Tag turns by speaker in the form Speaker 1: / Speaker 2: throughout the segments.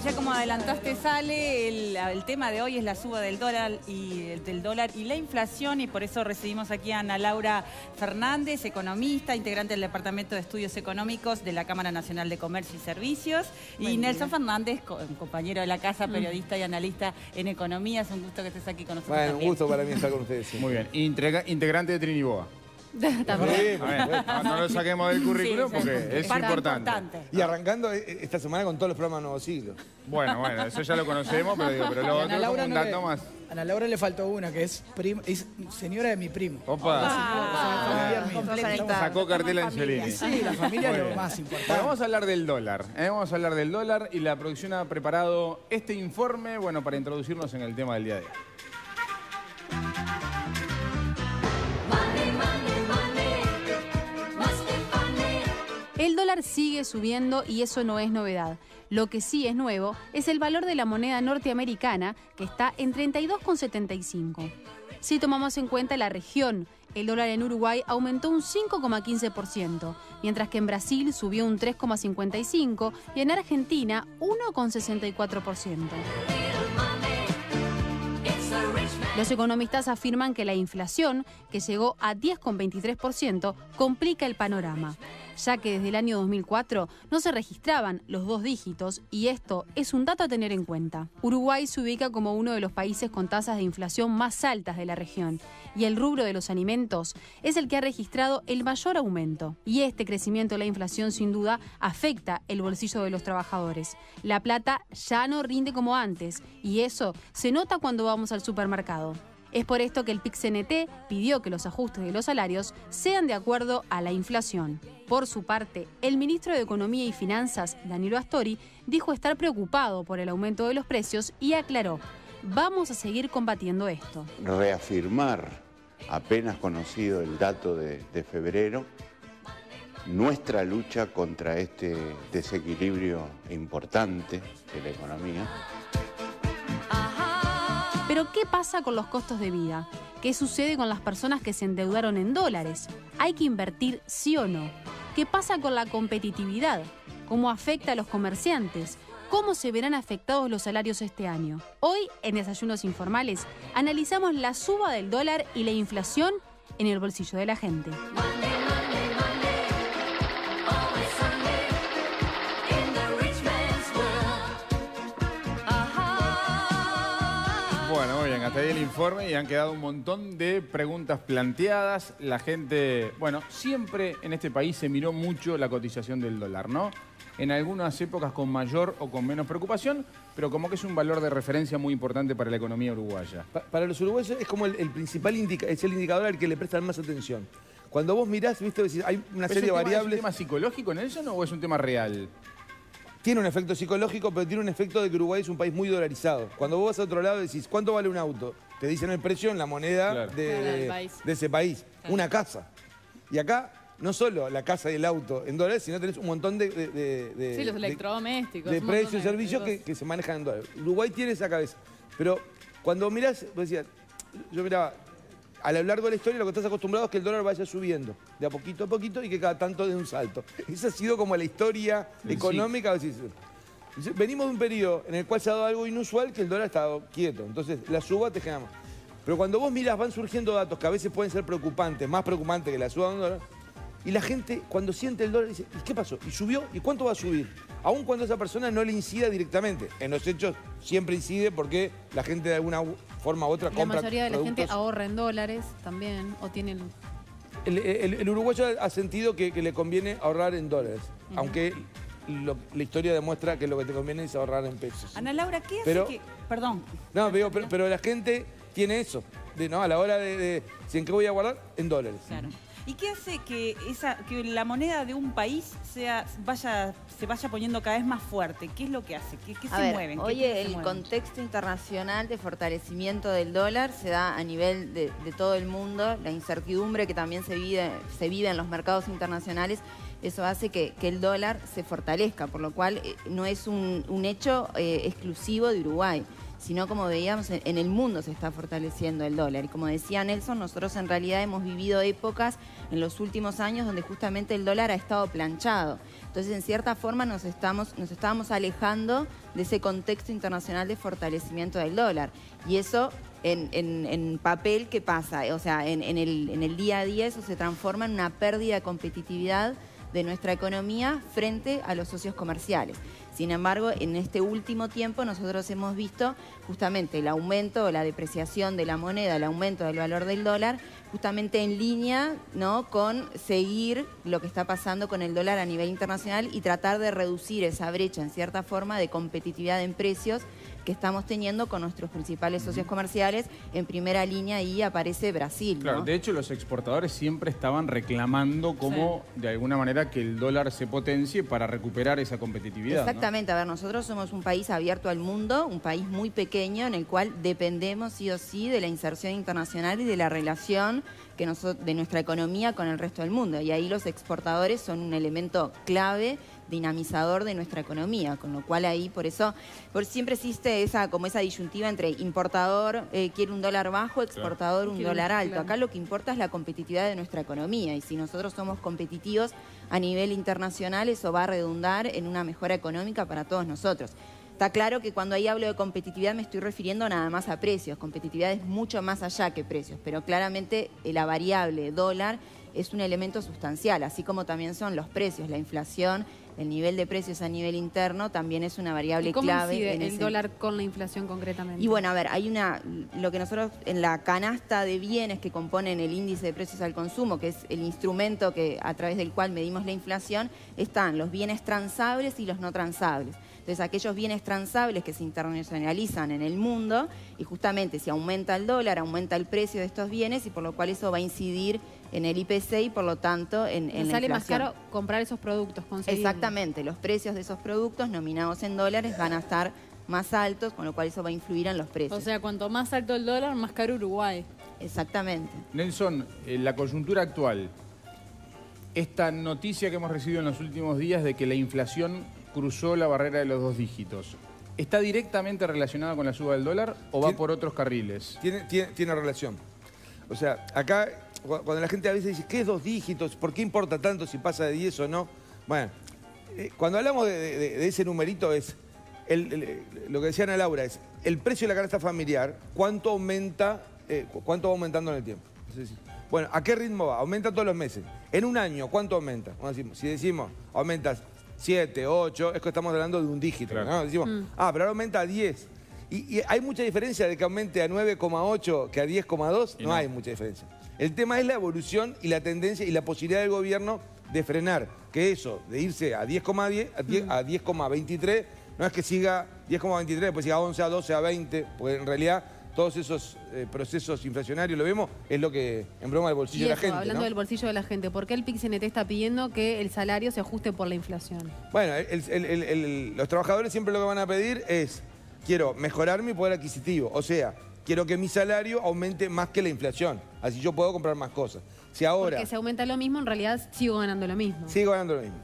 Speaker 1: Ya como adelantaste, Sale, el tema de hoy es la suba del dólar y la inflación, y por eso recibimos aquí a Ana Laura Fernández, economista, integrante del Departamento de Estudios Económicos de la Cámara Nacional de Comercio y Servicios, y Nelson Fernández, compañero de la casa, periodista y analista en economía. Es un gusto que estés aquí con nosotros.
Speaker 2: Bueno,
Speaker 1: también.
Speaker 2: un gusto para mí estar con ustedes. Sí.
Speaker 3: Muy bien. Integrante de Triniboa.
Speaker 1: También.
Speaker 3: No lo saquemos del currículum porque es importante.
Speaker 2: Y arrancando esta semana con todos los programas Nuevo Siglo.
Speaker 3: Bueno, eso ya lo conocemos, pero lo otro como un dato más.
Speaker 4: A Ana Laura le faltó una, que es señora de mi primo.
Speaker 3: Opa. Sacó cartel Angelini.
Speaker 4: Sí, la familia es lo más importante.
Speaker 3: Bueno, vamos a hablar del dólar. Vamos a hablar del dólar y la producción ha preparado este informe, bueno, para introducirnos en el tema del día de hoy.
Speaker 5: El dólar sigue subiendo y eso no es novedad. Lo que sí es nuevo es el valor de la moneda norteamericana, que está en 32,75. Si tomamos en cuenta la región, el dólar en Uruguay aumentó un 5,15%, mientras que en Brasil subió un 3,55% y en Argentina 1,64%. Los economistas afirman que la inflación, que llegó a 10,23%, complica el panorama, ya que desde el año 2004 no se registraban los dos dígitos, y esto es un dato a tener en cuenta. Uruguay se ubica como uno de los países con tasas de inflación más altas de la región, y el rubro de los alimentos es el que ha registrado el mayor aumento. Y este crecimiento de la inflación sin duda afecta el bolsillo de los trabajadores. La plata ya no rinde como antes, y eso se nota cuando vamos al supermercado. Es por esto que el PIC-CNT pidió que los ajustes de los salarios sean de acuerdo a la inflación. Por su parte, el ministro de Economía y Finanzas, Danilo Astori, dijo estar preocupado por el aumento de los precios y aclaró: vamos a seguir combatiendo esto.
Speaker 6: Reafirmar, apenas conocido el dato de febrero, nuestra lucha contra este desequilibrio importante de la economía.
Speaker 5: Pero ¿qué pasa con los costos de vida? ¿Qué sucede con las personas que se endeudaron en dólares? ¿Hay que invertir sí o no? ¿Qué pasa con la competitividad? ¿Cómo afecta a los comerciantes? ¿Cómo se verán afectados los salarios este año? Hoy, en Desayunos Informales, analizamos la suba del dólar y la inflación en el bolsillo de la gente.
Speaker 3: Bueno, muy bien, hasta ahí el informe y han quedado un montón de preguntas planteadas. La gente, bueno, siempre en este país se miró mucho la cotización del dólar, ¿no? En algunas épocas con mayor o con menos preocupación, pero como que es un valor de referencia muy importante para la economía uruguaya.
Speaker 2: Para los uruguayos es como el principal es el indicador al que le prestan más atención. Cuando vos mirás, viste, hay una serie de variables.
Speaker 3: ¿Es un tema psicológico, Nelson, o es un tema real?
Speaker 2: Tiene un efecto psicológico, pero tiene un efecto de que Uruguay es un país muy dolarizado. Cuando vos vas a otro lado decís, ¿cuánto vale un auto? Te dicen el precio en la moneda de ese país. Claro. Una casa. Y acá, no solo la casa y el auto en dólares, sino tenés un montón
Speaker 7: sí, los electrodomésticos.
Speaker 2: De precios y servicios que se manejan en dólares. Uruguay tiene esa cabeza. Pero cuando mirás, vos decías, yo miraba, a lo largo de la historia lo que estás acostumbrado es que el dólar vaya subiendo de a poquito y que cada tanto dé un salto. Esa ha sido como la historia económica. Sí. Venimos de un periodo en el cual se ha dado algo inusual, que el dólar ha estado quieto. Entonces la suba te genera más. Pero cuando vos mirás van surgiendo datos que a veces pueden ser preocupantes, más preocupantes que la suba de un dólar. Y la gente cuando siente el dólar dice, ¿y qué pasó? ¿Y subió? ¿Y cuánto va a subir? Aun cuando esa persona no le incida directamente. En los hechos siempre incide porque la gente de alguna forma u otra compra.
Speaker 7: La mayoría de la
Speaker 2: productos.
Speaker 7: gente ahorra en dólares también, o tienen...
Speaker 2: El uruguayo ha sentido que le conviene ahorrar en dólares, aunque la historia demuestra que lo que te conviene es ahorrar en pesos.
Speaker 1: Ana Laura, ¿qué hace que...? Perdón.
Speaker 2: No, pero la gente tiene eso, ¿no? A la hora de ¿en qué voy a guardar? En dólares.
Speaker 1: Claro. ¿Y qué hace que la moneda de un país se vaya poniendo cada vez más fuerte? ¿Qué es lo que hace? ¿Qué se mueven?
Speaker 8: Hoy el contexto internacional de fortalecimiento del dólar se da a nivel de todo el mundo. La incertidumbre que también se vive en los mercados internacionales, eso hace que el dólar se fortalezca, por lo cual no es un hecho exclusivo de Uruguay. sino como veíamos, en el mundo se está fortaleciendo el dólar. Y como decía Nelson, nosotros en realidad hemos vivido épocas en los últimos años donde justamente el dólar ha estado planchado. Entonces, en cierta forma, nos estábamos alejando de ese contexto internacional de fortalecimiento del dólar. Y eso, en papel, ¿qué pasa? O sea, en el día a día eso se transforma en una pérdida de competitividad de nuestra economía frente a los socios comerciales. Sin embargo, en este último tiempo nosotros hemos visto justamente el aumento o la depreciación de la moneda, el aumento del valor del dólar, justamente en línea, ¿no?, con seguir lo que está pasando con el dólar a nivel internacional y tratar de reducir esa brecha, en cierta forma, de competitividad en precios que estamos teniendo con nuestros principales socios comerciales. En primera línea ahí aparece Brasil, ¿no?
Speaker 3: Claro, de hecho los exportadores siempre estaban reclamando como de alguna manera que el dólar se potencie para recuperar esa competitividad.
Speaker 8: Exactamente, ¿no? A ver, nosotros somos un país abierto al mundo, un país muy pequeño en el cual dependemos sí o sí de la inserción internacional y de la relación de nuestra economía con el resto del mundo. Y ahí los exportadores son un elemento clave, dinamizador de nuestra economía, con lo cual ahí por eso siempre existe esa disyuntiva entre importador quiere un dólar bajo, exportador un dólar alto. Acá lo que importa es la competitividad de nuestra economía, y si nosotros somos competitivos a nivel internacional, eso va a redundar en una mejora económica para todos nosotros. Está claro que cuando ahí hablo de competitividad me estoy refiriendo nada más a precios. Competitividad es mucho más allá que precios, pero claramente la variable dólar es un elemento sustancial, así como también son los precios, la inflación, el nivel de precios a nivel interno también es una variable clave.
Speaker 7: ¿Cómo incide el dólar con la inflación concretamente?
Speaker 8: Y bueno, a ver, hay lo que nosotros en la canasta de bienes que componen el índice de precios al consumo, que es el instrumento a través del cual medimos la inflación, están los bienes transables y los no transables. Entonces, aquellos bienes transables que se internacionalizan en el mundo, y justamente si aumenta el dólar, aumenta el precio de estos bienes, y por lo cual eso va a incidir en el IPC y por lo tanto en la inflación.
Speaker 7: Sale más caro comprar esos productos, conseguirlos.
Speaker 8: Exactamente, los precios de esos productos nominados en dólares van a estar más altos, con lo cual eso va a influir en los precios.
Speaker 7: O sea, cuanto más alto el dólar, más caro Uruguay.
Speaker 8: Exactamente.
Speaker 3: Nelson, la coyuntura actual, esta noticia que hemos recibido en los últimos días de que la inflación cruzó la barrera de los 2 dígitos, ¿está directamente relacionada con la suba del dólar o va por otros carriles?
Speaker 2: Tiene relación. O sea, acá, cuando la gente a veces dice, ¿qué es 2 dígitos? ¿Por qué importa tanto si pasa de 10 o no? Bueno, cuando hablamos de ese numerito es, lo que decía Ana Laura, es el precio de la canasta familiar, cuánto aumenta, cuánto va aumentando en el tiempo. Es decir, bueno, ¿a qué ritmo va? Aumenta todos los meses. En un año, ¿cuánto aumenta? Si decimos, aumenta 7, 8, es que estamos hablando de un dígito, claro, ¿no? Decimos, pero ahora aumenta a 10. Y hay mucha diferencia de que aumente a 9,8 que a 10,2, no hay mucha diferencia. El tema es la evolución y la tendencia y la posibilidad del gobierno de frenar, que eso, de irse a 10,10, a 10,23, no es que siga 10,23, después siga a 11, a 12, a 20, porque en realidad todos esos procesos inflacionarios, lo vemos, es lo que embroma el bolsillo de la gente.
Speaker 7: Hablando del bolsillo de la gente, ¿por qué el PIC-CNT está pidiendo que el salario se ajuste por la inflación?
Speaker 2: Bueno, los trabajadores siempre lo que van a pedir es, quiero mejorar mi poder adquisitivo, o sea, quiero que mi salario aumente más que la inflación, así yo puedo comprar más cosas. Si ahora,
Speaker 7: porque si aumenta lo mismo, en realidad sigo ganando lo mismo.
Speaker 2: Sigo ganando lo mismo.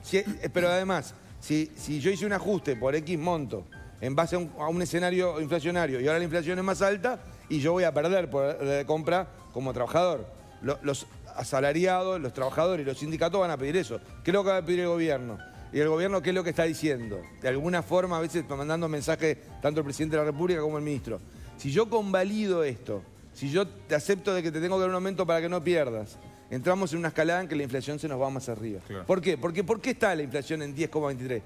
Speaker 2: Pero además, si yo hice un ajuste por X monto en base a un escenario inflacionario y ahora la inflación es más alta y yo voy a perder poder de compra como trabajador. Los asalariados, los trabajadores y los sindicatos van a pedir eso. ¿Qué es lo que va a pedir el gobierno? Y el gobierno, ¿qué es lo que está diciendo? De alguna forma, a veces mandando mensajes tanto el presidente de la República como el ministro. Si yo convalido esto, si yo te acepto de que te tengo que dar un aumento para que no pierdas, entramos en una escalada en que la inflación se nos va más arriba. Claro. ¿Por qué? Porque ¿por qué está la inflación en 10,23?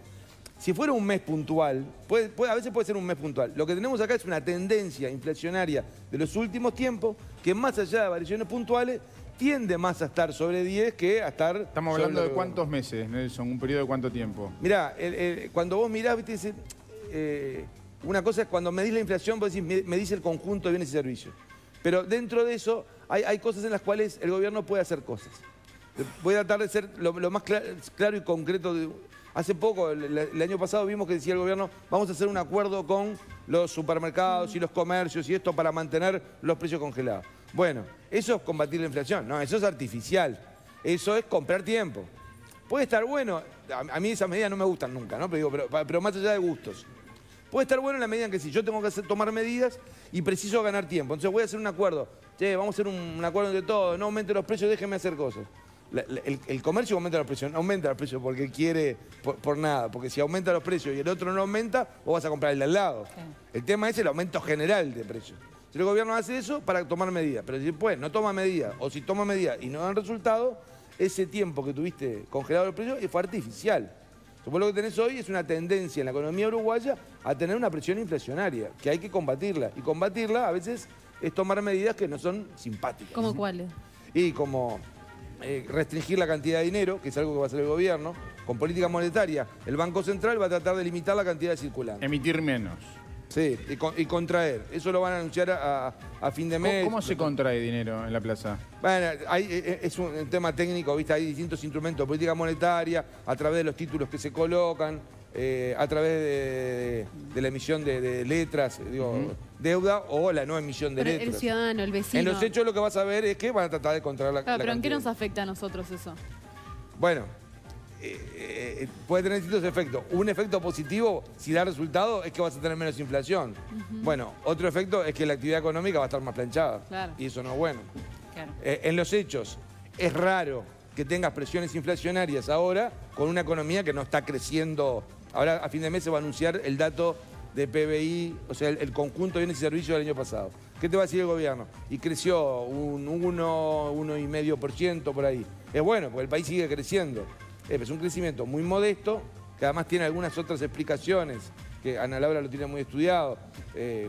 Speaker 2: Si fuera un mes puntual, a veces puede ser un mes puntual. Lo que tenemos acá es una tendencia inflacionaria de los últimos tiempos que más allá de variaciones puntuales tiende más a estar sobre 10 que a estar...
Speaker 3: Estamos hablando de cuántos meses, Nelson, un periodo de cuánto tiempo.
Speaker 2: Mirá, cuando vos mirás, viste, una cosa es cuando medís la inflación, vos decís, medís el conjunto de bienes y servicios. Pero dentro de eso hay cosas en las cuales el gobierno puede hacer cosas. Voy a tratar de ser lo más claro y concreto. Hace poco, el año pasado, vimos que decía el gobierno, vamos a hacer un acuerdo con los supermercados y los comercios y esto para mantener los precios congelados. Bueno, eso es combatir la inflación. No, eso es artificial. Eso es comprar tiempo. Puede estar bueno. A mí esas medidas no me gustan nunca, ¿no? Pero más allá de gustos. Puede estar bueno en la medida en que si yo tengo que tomar medidas y preciso ganar tiempo. Entonces voy a hacer un acuerdo. Che, vamos a hacer un acuerdo entre todos. No aumenten los precios, déjenme hacer cosas. El comercio aumenta los precios. No aumenta los precios porque quiere, por nada. Porque si aumenta los precios y el otro no aumenta, vos vas a comprar el de al lado. Sí. El tema es el aumento general de precios. Si el gobierno hace eso para tomar medidas. Pero si después no toma medidas, o si toma medidas y no dan resultado, ese tiempo que tuviste congelado el precio fue artificial. Vos lo que tenés hoy es una tendencia en la economía uruguaya a tener una presión inflacionaria, que hay que combatirla. Y combatirla a veces es tomar medidas que no son simpáticas.
Speaker 7: ¿Cómo cuáles?
Speaker 2: Y como restringir la cantidad de dinero, que es algo que va a hacer el gobierno, con política monetaria. El Banco Central va a tratar de limitar la cantidad de circulante.
Speaker 3: Emitir menos.
Speaker 2: Sí, y contraer. Eso lo van a anunciar a fin de mes.
Speaker 3: ¿Cómo se contrae dinero en la plaza?
Speaker 2: Bueno, es un tema técnico, ¿viste? Hay distintos instrumentos de política monetaria, a través de los títulos que se colocan, a través de la emisión de letras, digo, deuda o la no emisión de letras.
Speaker 7: El ciudadano, el vecino.
Speaker 2: En los hechos lo que vas a ver es que van a tratar de contraer la
Speaker 9: Pero ¿en qué
Speaker 2: cantidad.
Speaker 9: nos afecta a nosotros eso?
Speaker 2: Bueno, puede tener distintos efectos. Un efecto positivo, si da resultado, es que vas a tener menos inflación. Bueno, otro efecto es que la actividad económica va a estar más planchada.
Speaker 9: Claro.
Speaker 2: Y eso no es bueno.
Speaker 1: Claro.
Speaker 2: En los hechos, es raro que tengas presiones inflacionarias ahora con una economía que no está creciendo. Ahora a fin de mes se va a anunciar el dato de PBI, o sea, el conjunto de bienes y servicios del año pasado. ¿Qué te va a decir el gobierno? Y creció un 1,5% por ahí. Es bueno, porque el país sigue creciendo. Es un crecimiento muy modesto, que además tiene algunas otras explicaciones, que Ana Laura lo tiene muy estudiado,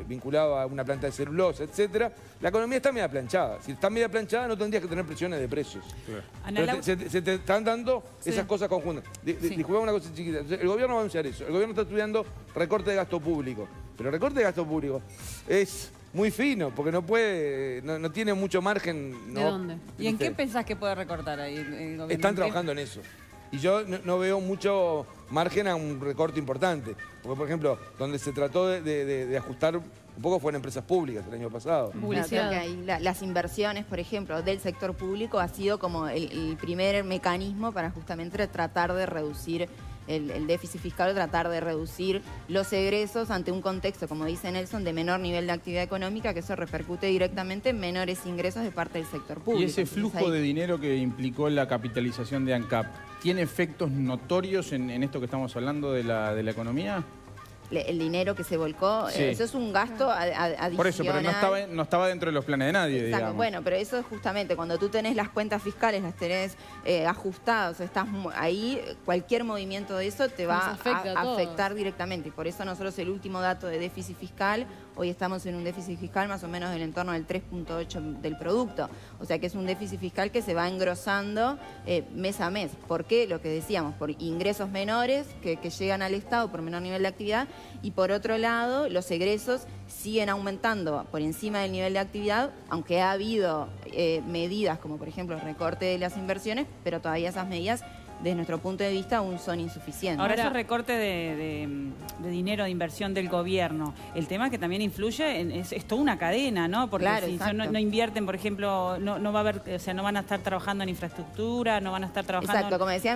Speaker 2: vinculado a una planta de celulosa, etc. La economía está media planchada. Si está media planchada no tendrías que tener presiones de precios. Claro. Pero se te están dando esas cosas conjuntas. Disculpame una cosa chiquita. El gobierno va a anunciar eso. El gobierno está estudiando recorte de gasto público. Pero el recorte de gasto público es muy fino, porque no puede, no tiene mucho margen.
Speaker 7: ¿De dónde?
Speaker 1: ¿Y en qué pensás que puede recortar ahí el gobierno?
Speaker 2: Están trabajando en eso. Y yo no veo mucho margen a un recorte importante. Porque, por ejemplo, donde se trató de ajustar un poco fue en empresas públicas el año pasado.
Speaker 8: Claro, creo que ahí las inversiones, por ejemplo, del sector público ha sido como el primer mecanismo para justamente tratar de reducir el déficit fiscal, tratar de reducir los egresos ante un contexto, como dice Nelson, de menor nivel de actividad económica, que eso repercute directamente en menores ingresos de parte del sector público.
Speaker 3: Y ese flujo de dinero que implicó la capitalización de ANCAP, ¿tiene efectos notorios en esto que estamos hablando de la economía?
Speaker 8: El dinero que se volcó,
Speaker 3: Sí.
Speaker 8: Eso es un gasto adicional.
Speaker 3: Por eso, pero no estaba dentro de los planes de nadie,
Speaker 8: Exacto.
Speaker 3: digamos.
Speaker 8: Bueno, pero eso es justamente cuando tú tenés las cuentas fiscales, las tenés ajustadas, estás ahí, cualquier movimiento de eso te va a afectar directamente. Y por eso nosotros el último dato de déficit fiscal, hoy estamos en un déficit fiscal más o menos del entorno del 3,8 del producto. O sea que es un déficit fiscal que se va engrosando mes a mes. ¿Por qué? Lo que decíamos, por ingresos menores que llegan al Estado por menor nivel de actividad, y por otro lado los egresos siguen aumentando por encima del nivel de actividad, aunque ha habido medidas como por ejemplo el recorte de las inversiones, pero todavía esas medidas desde nuestro punto de vista aún son insuficientes.
Speaker 1: Ahora, ese recorte de dinero de inversión del gobierno, el tema que también influye es toda una cadena, ¿no? Porque
Speaker 8: claro,
Speaker 1: si no invierten, por ejemplo, no va a haber, o sea, no van a estar trabajando en infraestructura, no van a estar trabajando...
Speaker 8: Exacto, como decía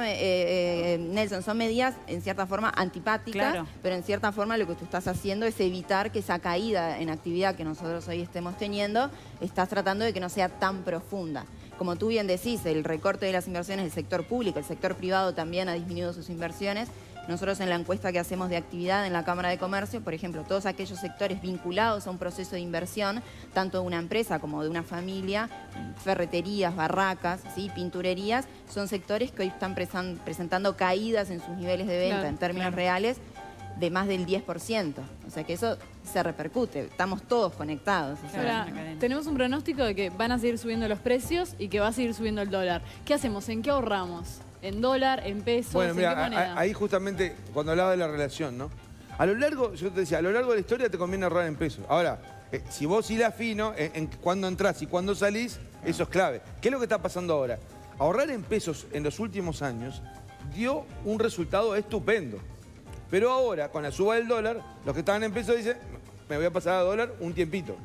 Speaker 8: Nelson, son medidas en cierta forma antipáticas, claro, pero en cierta forma lo que tú estás haciendo es evitar que esa caída en actividad que nosotros hoy estemos teniendo, estás tratando de que no sea tan profunda. Como tú bien decís, el recorte de las inversiones del sector público, el sector privado también ha disminuido sus inversiones. Nosotros en la encuesta que hacemos de actividad en la Cámara de Comercio, por ejemplo, todos aquellos sectores vinculados a un proceso de inversión, tanto de una empresa como de una familia, ferreterías, barracas, ¿sí?, pinturerías, son sectores que hoy están presentando caídas en sus niveles de venta, claro, en términos reales, de más del 10%. O sea que eso se repercute, estamos todos conectados. O sea,
Speaker 9: ahora, tenemos un pronóstico de que van a seguir subiendo los precios y que va a seguir subiendo el dólar. ¿Qué hacemos? ¿En qué ahorramos? ¿En dólar? ¿En pesos?
Speaker 2: Bueno,
Speaker 9: ¿en
Speaker 2: mira,
Speaker 9: qué moneda?
Speaker 2: ahí justamente cuando hablaba de la relación, ¿no? A lo largo, yo te decía, a lo largo de la historia te conviene ahorrar en pesos. Ahora, si vos hilás fino en cuándo entrás y cuándo salís, eso es clave. ¿Qué es lo que está pasando ahora? Ahorrar en pesos en los últimos años dio un resultado estupendo. Pero ahora, con la suba del dólar, los que estaban en pesos dicen, me voy a pasar a dólar un tiempito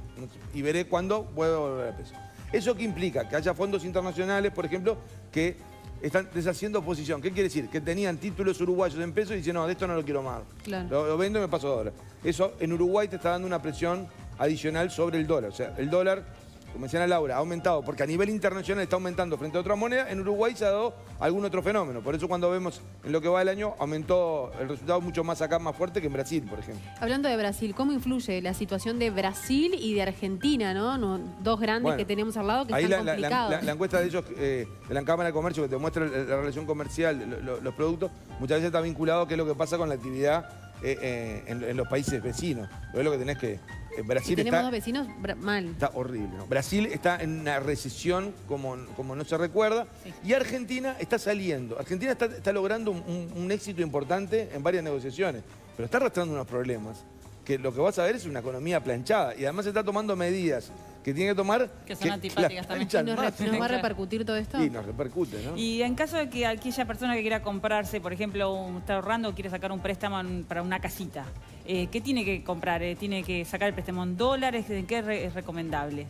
Speaker 2: y veré cuándo puedo volver a peso. ¿Eso qué implica? Que haya fondos internacionales, por ejemplo, que están deshaciendo posición. ¿Qué quiere decir? Que tenían títulos uruguayos en pesos y dicen, no, de esto no lo quiero más.
Speaker 7: Claro.
Speaker 2: Lo vendo y me paso a dólar. Eso en Uruguay te está dando una presión adicional sobre el dólar. O sea, el dólar, como decía Ana Laura, ha aumentado porque a nivel internacional está aumentando frente a otras monedas. En Uruguay se ha dado algún otro fenómeno. Por eso cuando vemos en lo que va del año, aumentó el resultado mucho más acá, más fuerte que en Brasil, por ejemplo.
Speaker 7: Hablando de Brasil, ¿cómo influye la situación de Brasil y de Argentina, no? Dos grandes
Speaker 2: Bueno,
Speaker 7: que tenemos al lado que
Speaker 2: ahí
Speaker 7: están complicados.
Speaker 2: la encuesta de ellos, de la Cámara de Comercio, que te muestra la relación comercial, los productos, muchas veces está vinculado a qué es lo que pasa con la actividad en los países vecinos. Es lo que tenés que... Brasil
Speaker 7: y tenemos
Speaker 2: está,
Speaker 7: dos vecinos mal.
Speaker 2: Está horrible, ¿no? Brasil está en una recesión como no se recuerda. Sí. Y Argentina está saliendo. Argentina está logrando un éxito importante en varias negociaciones, pero está arrastrando unos problemas que lo que vas a ver es una economía planchada. Y además está tomando medidas que tiene que tomar...
Speaker 1: Que son antipáticas también.
Speaker 7: ¿Nos va a repercutir todo esto?
Speaker 2: Sí, nos repercute, ¿no?
Speaker 1: Y en caso de que aquella persona que quiera comprarse, por ejemplo, está ahorrando o quiere sacar un préstamo para una casita, ¿qué tiene que comprar? ¿Tiene que sacar el préstamo en dólares? ¿En qué es recomendable?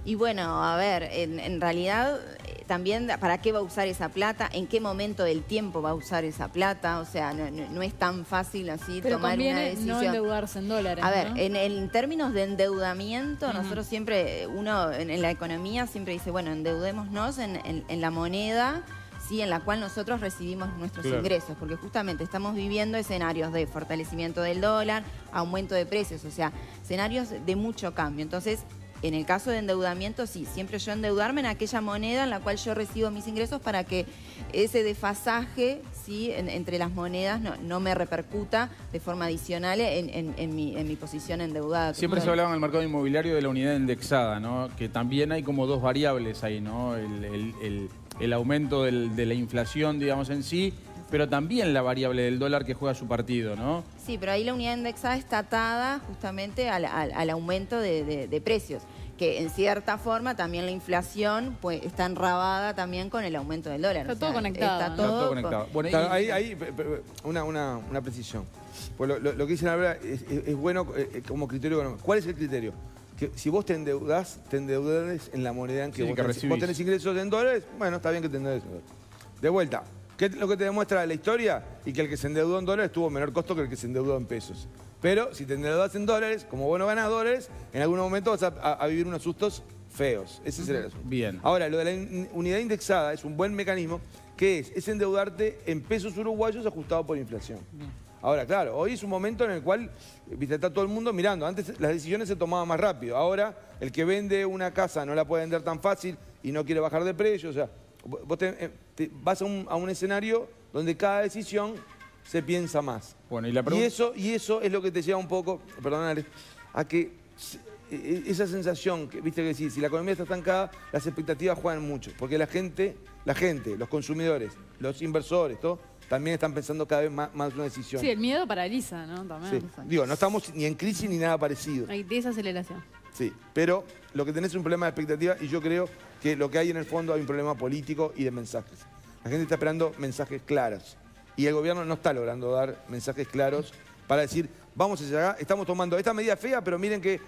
Speaker 8: Y bueno, a ver, en realidad también para qué va a usar esa plata, en qué momento del tiempo va a usar esa plata, o sea, no es tan fácil así
Speaker 9: pero
Speaker 8: tomar una decisión.
Speaker 9: No endeudarse en dólares.
Speaker 8: A ver,
Speaker 9: ¿no?
Speaker 8: en términos de endeudamiento, nosotros siempre, uno en la economía siempre dice, bueno, endeudémonos en la moneda, sí, en la cual nosotros recibimos nuestros ingresos, porque justamente estamos viviendo escenarios de fortalecimiento del dólar, aumento de precios, o sea, escenarios de mucho cambio. Entonces, en el caso de endeudamiento, sí, siempre yo endeudarme en aquella moneda en la cual yo recibo mis ingresos para que ese desfasaje, sí, entre las monedas no me repercuta de forma adicional en mi posición endeudada.
Speaker 3: Siempre se hablaba en el mercado inmobiliario de la unidad indexada, ¿no? Que también hay como dos variables ahí, ¿no? El aumento de la inflación, digamos, en sí, pero también la variable del dólar que juega su partido, ¿no?
Speaker 8: Sí, pero ahí la unidad indexada está atada justamente al aumento de precios, que en cierta forma también la inflación pues está enrabada también con el aumento del dólar.
Speaker 9: Está todo conectado.
Speaker 8: Está todo
Speaker 3: conectado. Bueno,
Speaker 2: claro, ahí una precisión. Pues lo que dicen ahora es bueno como criterio económico. ¿Cuál es el criterio? Que si vos te endeudás en la moneda en que vos tenés ingresos en dólares, bueno, está bien que te endeudes en dólares. De vuelta, ¿qué es lo que te demuestra la historia? Y que el que se endeudó en dólares tuvo menor costo que el que se endeudó en pesos. Pero si te endeudas en dólares, como vos no ganás dólares, en algún momento vas a vivir unos sustos feos. Ese será el asunto.
Speaker 3: Bien.
Speaker 2: Ahora, lo de la unidad indexada es un buen mecanismo, que es endeudarte en pesos uruguayos ajustados por inflación. Bien. Ahora, claro, hoy es un momento en el cual, viste, está todo el mundo mirando. Antes las decisiones se tomaban más rápido. Ahora, el que vende una casa no la puede vender tan fácil y no quiere bajar de precio. O sea, vos vas a un escenario donde cada decisión se piensa más.
Speaker 3: Bueno, y
Speaker 2: eso es lo que te lleva un poco, perdónale, a que esa sensación, que viste que si la economía está estancada, las expectativas juegan mucho. Porque la gente, los consumidores, los inversores, todo, también están pensando cada vez más una decisión.
Speaker 9: Sí, el miedo paraliza, ¿no? También.
Speaker 2: Sí. Digo, no estamos ni en crisis ni nada parecido.
Speaker 7: Hay desaceleración.
Speaker 2: Sí, pero lo que tenés es un problema de expectativa y yo creo que lo que hay en el fondo hay un problema político y de mensajes. La gente está esperando mensajes claros y el gobierno no está logrando dar mensajes claros para decir, vamos hacia acá, estamos tomando esta medida fea, pero miren que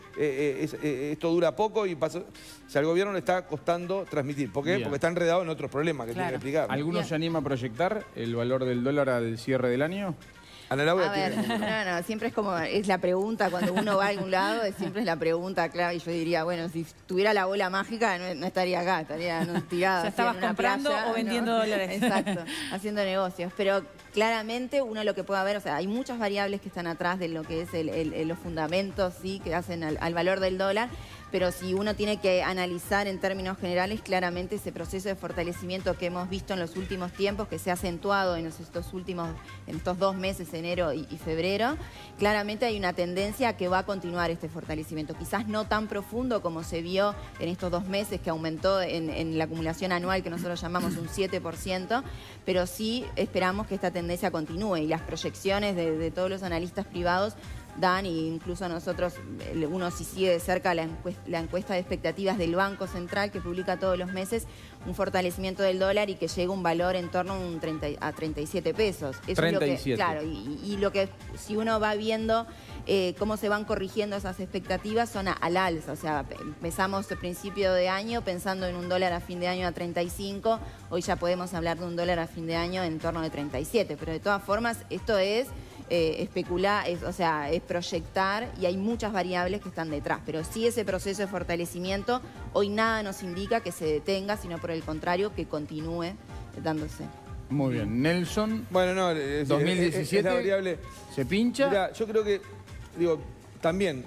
Speaker 2: esto dura poco y pasa. O sea, al gobierno le está costando transmitir. ¿Por qué? Bien. Porque está enredado en otros problemas que tiene que explicar.
Speaker 3: ¿Alguno se anima a proyectar el valor del dólar al cierre del año?
Speaker 8: Ana Laura, a ver, no, siempre es la pregunta, cuando uno va a algún lado, siempre es la pregunta clave, y yo diría, bueno, si tuviera la bola mágica no estaría acá, estaría tirada.
Speaker 1: Ya estabas comprando o vendiendo dólares.
Speaker 8: Exacto, haciendo negocios, pero claramente uno lo que puede ver, o sea, hay muchas variables que están atrás de lo que es los fundamentos, sí, que hacen al valor del dólar, pero si uno tiene que analizar en términos generales, claramente ese proceso de fortalecimiento que hemos visto en los últimos tiempos, que se ha acentuado en estos 2 meses, enero y febrero, claramente hay una tendencia a que va a continuar este fortalecimiento. Quizás no tan profundo como se vio en estos 2 meses, que aumentó en la acumulación anual, que nosotros llamamos un 7%, pero sí esperamos que esta tendencia continúe y las proyecciones de todos los analistas privados dan, e incluso nosotros, uno si sigue de cerca la encuesta de expectativas del Banco Central que publica todos los meses, un fortalecimiento del dólar y que llega un valor en torno a 37 pesos. Eso
Speaker 3: 37.
Speaker 8: Es lo que, claro, y lo que si uno va viendo cómo se van corrigiendo esas expectativas son al alza. O sea, empezamos a principio de año pensando en un dólar a fin de año a 35, hoy ya podemos hablar de un dólar a fin de año en torno de 37, pero de todas formas esto es especular, o sea, es proyectar y hay muchas variables que están detrás, pero sí ese proceso de fortalecimiento hoy nada nos indica que se detenga, sino por el contrario que continúe dándose.
Speaker 3: Muy bien. Nelson,
Speaker 2: Bueno, no,
Speaker 3: 2017
Speaker 2: es la variable.
Speaker 3: se pincha.
Speaker 2: Mirá, yo creo que, digo, también,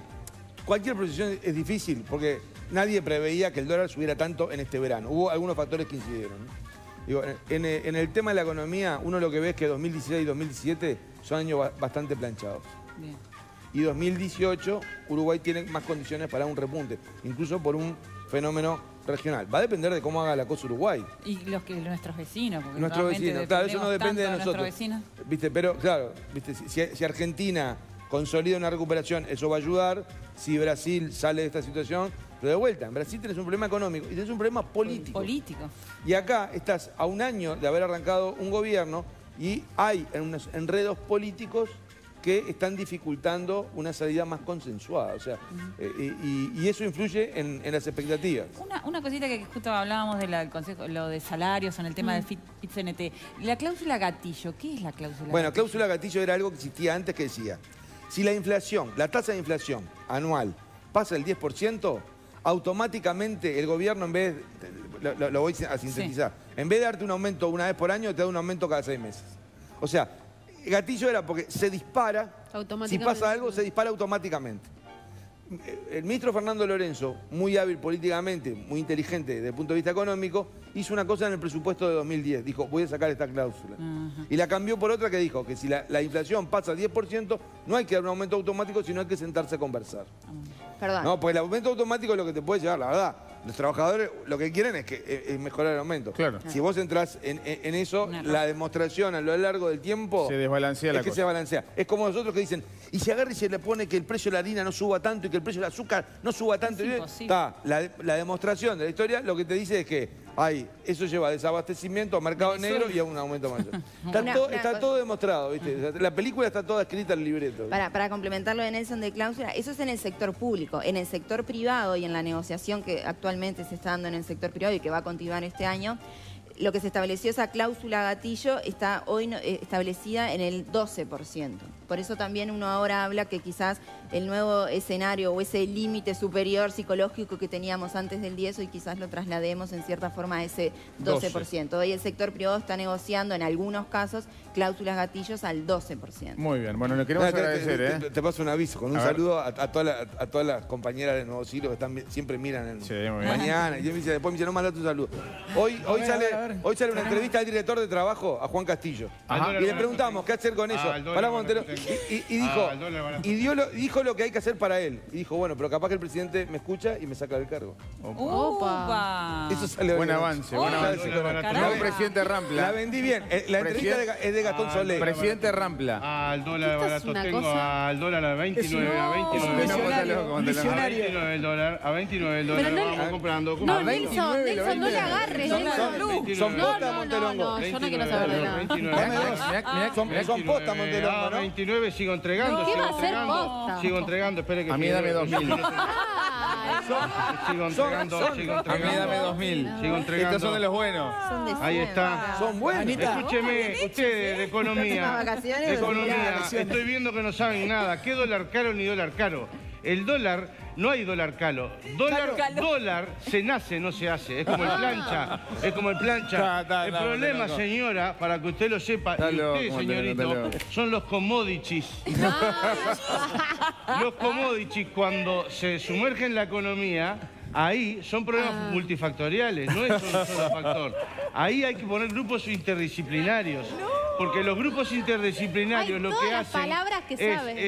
Speaker 2: cualquier proyección es difícil porque nadie preveía que el dólar subiera tanto en este verano. Hubo algunos factores que incidieron, ¿no? Digo, en el tema de la economía, uno lo que ve es que 2016 y 2017 son años bastante planchados.
Speaker 1: Bien.
Speaker 2: Y 2018, Uruguay tiene más condiciones para un repunte, incluso por un fenómeno regional. Va a depender de cómo haga la cosa Uruguay.
Speaker 1: Y nuestros vecinos. Porque
Speaker 2: Nuestros vecinos, claro, eso no depende de nosotros.
Speaker 1: Vecinos.
Speaker 2: ¿Viste? Pero, claro, ¿viste? Si Argentina consolida una recuperación, eso va a ayudar. Si Brasil sale de esta situación, pero de vuelta, en Brasil tenés un problema económico y tenés un problema político. Y acá estás a un año de haber arrancado un gobierno y hay unos enredos políticos que están dificultando una salida más consensuada. O sea, y eso influye en las expectativas.
Speaker 1: Una cosita que justo hablábamos del consejo, lo de salarios en el tema del FIT-CNT. La cláusula gatillo, ¿qué es la cláusula gatillo?
Speaker 2: Bueno, cláusula gatillo era algo que existía antes que decía, si la inflación, la tasa de inflación anual pasa el 10%, automáticamente el gobierno, en vez de, lo voy a sintetizar, en vez de darte un aumento una vez por año, te da un aumento cada 6 meses. O sea, el gatillo era porque se dispara, si pasa algo, se dispara automáticamente. El ministro Fernando Lorenzo, muy hábil políticamente, muy inteligente desde el punto de vista económico, hizo una cosa en el presupuesto de 2010. Dijo, voy a sacar esta cláusula. Y la cambió por otra que dijo que si la inflación pasa al 10%, no hay que dar un aumento automático, sino hay que sentarse a conversar.
Speaker 8: Perdón.
Speaker 2: No, porque el aumento automático es lo que te puede llevar, la verdad. Los trabajadores lo que quieren es mejorar el aumento.
Speaker 3: Claro.
Speaker 2: Si vos entrás en eso, la demostración a lo largo del tiempo
Speaker 3: se desbalancea la cosa.
Speaker 2: Se balancea. Es como nosotros que dicen, y si agarra y se le pone que el precio de la harina no suba tanto y que el precio del azúcar no suba tanto. Está, la demostración de la historia lo que te dice es que eso lleva a desabastecimiento, a mercado negro y a un aumento mayor. Está todo demostrado, ¿viste? La película está toda escrita en el libreto.
Speaker 8: Para complementar lo de Nelson de cláusula, eso es en el sector público. En el sector privado y en la negociación que actualmente se está dando en el sector privado y que va a continuar este año, lo que se estableció, esa cláusula gatillo, está hoy establecida en el 12%. Por eso también uno ahora habla que quizás el nuevo escenario o ese límite superior psicológico que teníamos antes del 10, hoy quizás lo traslademos en cierta forma a ese 12%. Hoy el sector privado está negociando en algunos casos cláusulas gatillos al 12%.
Speaker 3: Muy bien, bueno, le queremos agradecer.
Speaker 2: Te paso un aviso, con un saludo a todas las compañeras de Nuevo Siglo que siempre miran mañana. Y después me dice, no manda tu saludo. Hoy sale una entrevista al director de trabajo, a Juan Castillo. Y le preguntamos qué hacer con eso. Y dijo lo que hay que hacer para él. Y dijo, bueno, pero capaz que el presidente me escucha y me saca del cargo.
Speaker 1: ¡Opa!
Speaker 2: Eso sale
Speaker 3: buen avance, buen avance. El presidente Rampla.
Speaker 2: La vendí bien. La entrevista es de Gastón Solé.
Speaker 3: Presidente Rampla.
Speaker 10: Al dólar barato tengo al dólar a 29, a 29.
Speaker 4: A
Speaker 10: 29 el dólar, a 29 el dólar. Vamos comprando.
Speaker 7: No, Nelson, no le agarres.
Speaker 2: Son posta, Montelongo.
Speaker 7: Yo no quiero saber de nada.
Speaker 2: Son posta, Montelongo,
Speaker 10: a
Speaker 2: ¿no?
Speaker 10: 29 sigo entregando.
Speaker 7: ¿Qué va a ser posta?
Speaker 10: Sigo entregando, espere que...
Speaker 3: A mí dame 2.000.
Speaker 10: Sigo entregando.
Speaker 3: A mí dame 2.000.
Speaker 10: Sigo entregando.
Speaker 3: Estos son de los buenos.
Speaker 10: Ahí está.
Speaker 2: Son buenos.
Speaker 10: Escúcheme, ustedes de economía. Estoy viendo que no saben nada. ¿Qué dólar caro ni dólar caro? El dólar, no hay dólar caro. Dólar se nace, no se hace. Es como el plancha. Es como el plancha. El problema, señora, para que usted lo sepa, y usted, señorito, son los commodities. Los commodities, cuando se sumerge en la economía, ahí son problemas multifactoriales, no es un solo factor. Ahí hay que poner grupos interdisciplinarios. Porque los grupos interdisciplinarios lo que hacen
Speaker 7: palabras que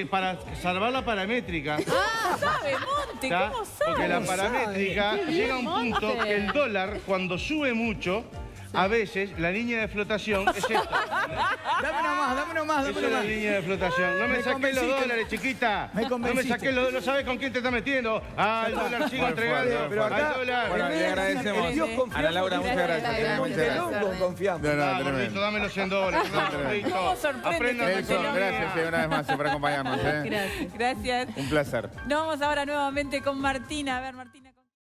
Speaker 10: es para salvar la paramétrica.
Speaker 1: ¿Sabe, Monte? ¿Cómo sabe?
Speaker 10: Porque la paramétrica llega a un punto que el dólar, cuando sube mucho, A veces la línea de flotación es esta.
Speaker 4: Dame una más.
Speaker 10: Esa es la línea de flotación. No me saques los dólares, chiquita. No me saques los dólares. No sabes con quién te estás metiendo. El dólar sigo entregando.
Speaker 2: Pero acá,
Speaker 10: al dólar.
Speaker 3: Bueno, le agradecemos. Ana Laura, muchas gracias. Muchas gracias.
Speaker 2: Confiamos.
Speaker 10: Listo, dámelos en dólares.
Speaker 1: ¿Cómo sorprende
Speaker 3: Nelson, gracias una vez más por acompañarnos.
Speaker 1: Gracias.
Speaker 3: Un placer.
Speaker 1: Nos vamos ahora nuevamente con Martina. A ver, Martina.